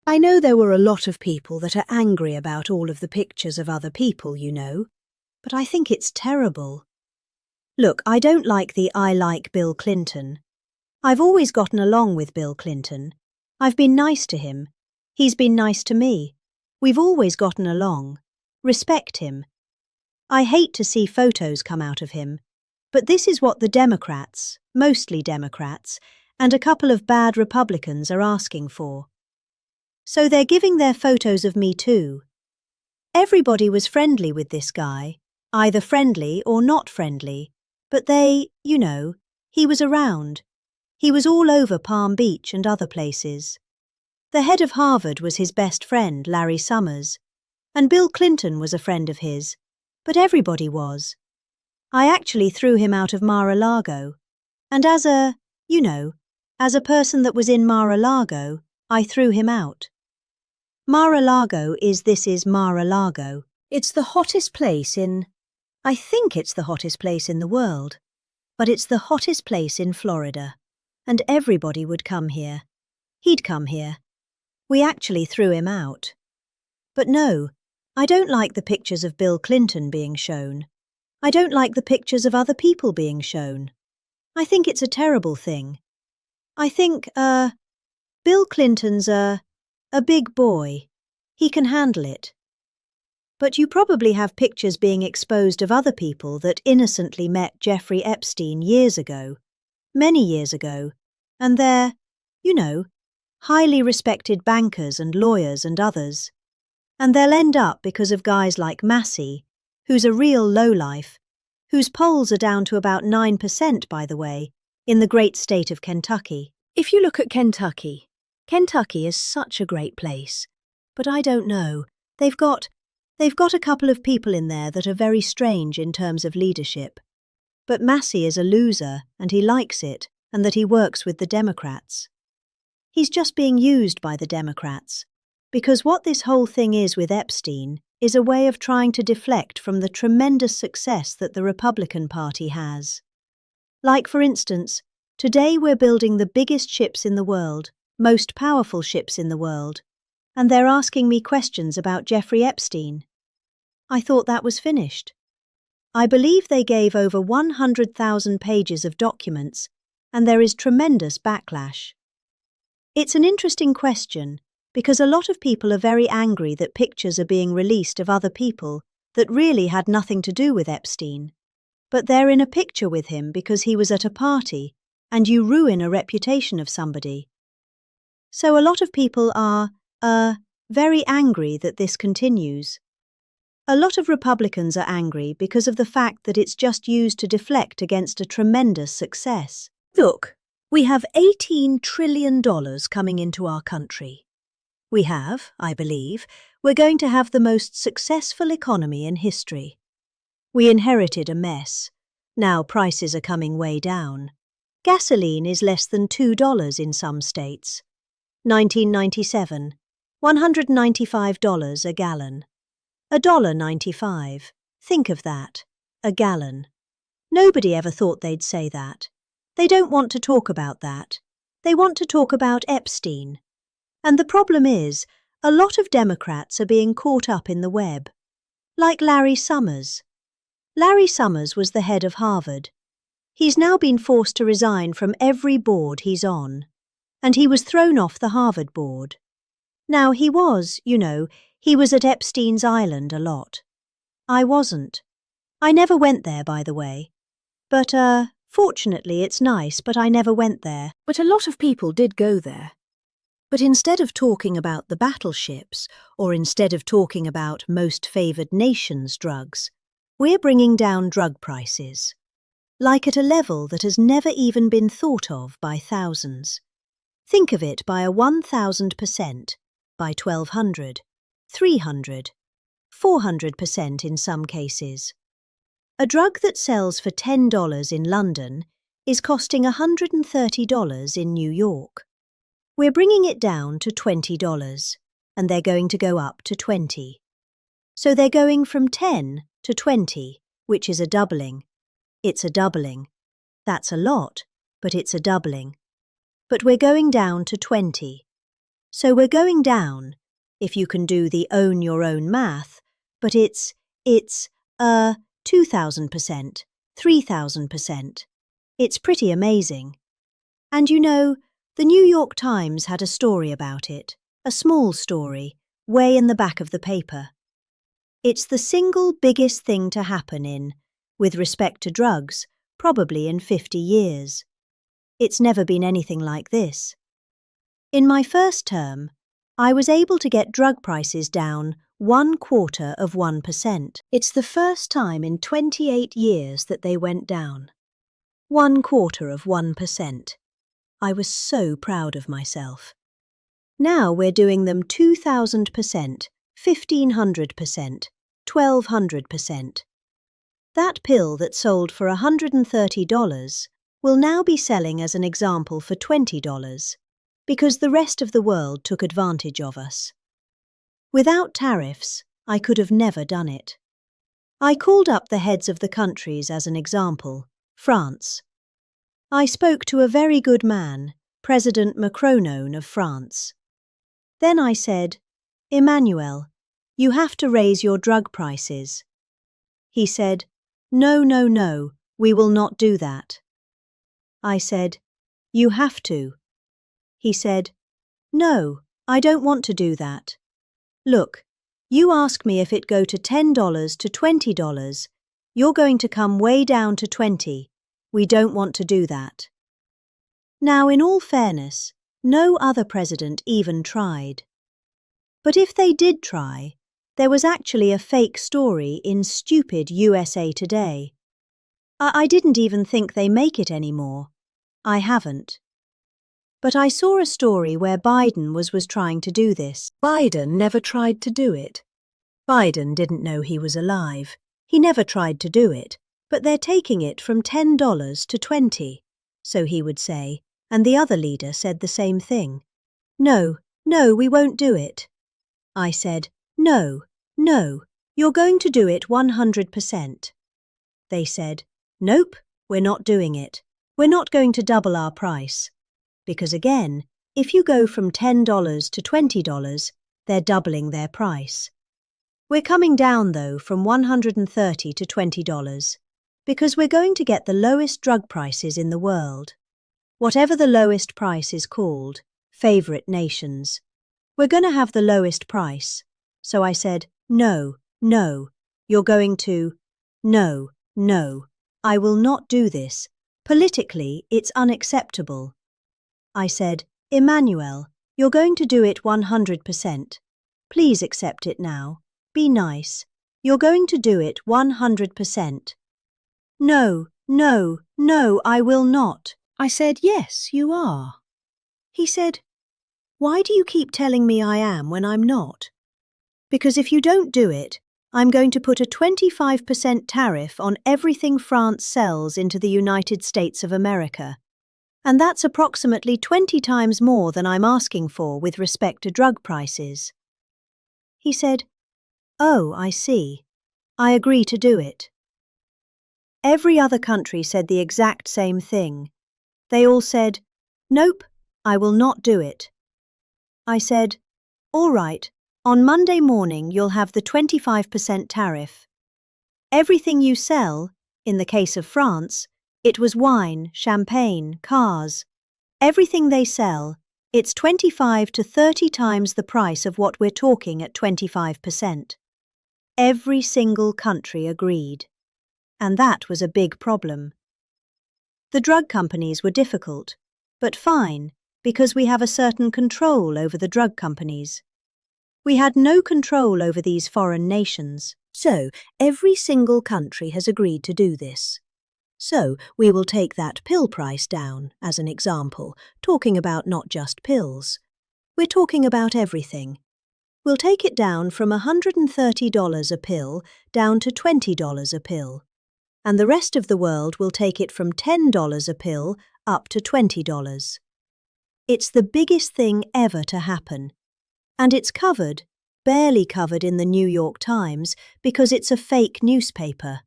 I know there were a lot of people that are angry about all of the pictures of other people, but I think it's terrible. Look, I don't like the I like Bill Clinton. I've always gotten along with Bill Clinton. I've been nice to him. He's been nice to me. We've always gotten along. Respect him. I hate to see photos come out of him, but this is what the Democrats, mostly Democrats, and a couple of bad Republicans are asking for. So they're giving their photos of me too. Everybody was friendly with this guy, either friendly or not friendly, but he was around. He was all over Palm Beach and other places. The head of Harvard was his best friend, Larry Summers, and Bill Clinton was a friend of his, but everybody was. I actually threw him out of Mar-a-Lago, and as a person that was in Mar-a-Lago, I threw him out. Mar-a-Lago is Mar-a-Lago. It's the hottest place I think it's the hottest place in the world, but it's the hottest place in Florida, and everybody would come here. He'd come here. We actually threw him out. But no, I don't like the pictures of Bill Clinton being shown. I don't like the pictures of other people being shown. I think it's a terrible thing. I think, Bill Clinton's a big boy. He can handle it. But you probably have pictures being exposed of other people that innocently met Jeffrey Epstein years ago, many years ago, and they're, highly respected bankers and lawyers and others. And they'll end up because of guys like Massey, who's a real lowlife, whose polls are down to about 9%, by the way, in the great state of Kentucky. If you look at Kentucky is such a great place. But I don't know. They've got a couple of people in there that are very strange in terms of leadership. But Massey is a loser, and he likes it, and that he works with the Democrats. He's just being used by the Democrats, because what this whole thing is with Epstein is a way of trying to deflect from the tremendous success that the Republican Party has. Like, for instance, today we're building the biggest ships in the world, most powerful ships in the world, and they're asking me questions about Jeffrey Epstein. I thought that was finished. I believe they gave over 100,000 pages of documents, and there is tremendous backlash. It's an interesting question, because a lot of people are very angry that pictures are being released of other people that really had nothing to do with Epstein. But they're in a picture with him because he was at a party, and you ruin a reputation of somebody. So a lot of people are, very angry that this continues. A lot of Republicans are angry because of the fact that it's just used to deflect against a tremendous success. Look, we have $18 trillion coming into our country. We're going to have the most successful economy in history. We inherited a mess. Now prices are coming way down. Gasoline is less than $2 in some states. 1997, $195 a gallon. $1.95. Think of that. A gallon. Nobody ever thought they'd say that. They don't want to talk about that. They want to talk about Epstein. And the problem is, a lot of Democrats are being caught up in the web. Like Larry Summers. Larry Summers was the head of Harvard. He's now been forced to resign from every board he's on. And he was thrown off the Harvard board. Now he was at Epstein's Island a lot. I wasn't. I never went there, by the way. But, fortunately it's nice, but I never went there. But a lot of people did go there. But instead of talking about the battleships, or instead of talking about most favoured nations drugs, we're bringing down drug prices. Like at a level that has never even been thought of by thousands. Think of it by a 1,000%, by 1,200, 300, 400% in some cases. A drug that sells for $10 in London is costing $130 in New York. We're bringing it down to $20, and they're going to go up to 20. So they're going from 10 to 20, which is a doubling. It's a doubling. That's a lot, but it's a doubling. But we're going down to 20. So we're going down, if you can do the own your own math, but it's 2,000%, 3,000%. It's pretty amazing. And you know, the New York Times had a story about it, a small story, way in the back of the paper. It's the single biggest thing to happen with respect to drugs, probably in 50 years. It's never been anything like this. In my first term, I was able to get drug prices down 0.25%. It's the first time in 28 years that they went down. 0.25%. I was so proud of myself. Now we're doing them 2,000%, 1,500%, 1,200%. That pill that sold for $130 will now be selling as an example for $20, because the rest of the world took advantage of us. Without tariffs, I could have never done it. I called up the heads of the countries as an example, France. I spoke to a very good man, President Macron of France. Then I said, Emmanuel, you have to raise your drug prices. He said, No, we will not do that. I said, You have to. He said, No, I don't want to do that. Look, you ask me if it go to $10 to $20, you're going to come way down to 20. We don't want to do that. Now, in all fairness, no other president even tried. But if they did try, there was actually a fake story in stupid USA Today. I didn't even think they make it anymore. I haven't. But I saw a story where Biden was trying to do this. Biden never tried to do it. Biden didn't know he was alive. He never tried to do it, but they're taking it from $10 to 20, so he would say, and the other leader said the same thing. No, we won't do it. I said, No, you're going to do it 100%. They said, Nope, we're not doing it. We're not going to double our price. Because again, if you go from $10 to $20, they're doubling their price. We're coming down, though, from $130 to $20, because we're going to get the lowest drug prices in the world. Whatever the lowest price is called, favorite nations. We're going to have the lowest price. So I said, No, you're going to... No, I will not do this. Politically, it's unacceptable. I said, Emmanuel, you're going to do it 100%. Please accept it now. Be nice. You're going to do it 100%. No, I will not. I said, Yes, you are. He said, Why do you keep telling me I am when I'm not? Because if you don't do it, I'm going to put a 25% tariff on everything France sells into the United States of America. And that's approximately 20 times more than I'm asking for with respect to drug prices. He said, Oh, I see. I agree to do it. Every other country said the exact same thing. They all said, Nope, I will not do it. I said, All right, on Monday morning you'll have the 25% tariff. Everything you sell, in the case of France, it was wine, champagne, cars. Everything they sell, it's 25 to 30 times the price of what we're talking at 25%. Every single country agreed. And that was a big problem. The drug companies were difficult, but fine, because we have a certain control over the drug companies. We had no control over these foreign nations. So every single country has agreed to do this. So we will take that pill price down, as an example, talking about not just pills. We're talking about everything. We'll take it down from $130 a pill down to $20 a pill. And the rest of the world will take it from $10 a pill up to $20. It's the biggest thing ever to happen. And it's covered, barely covered in the New York Times because it's a fake newspaper.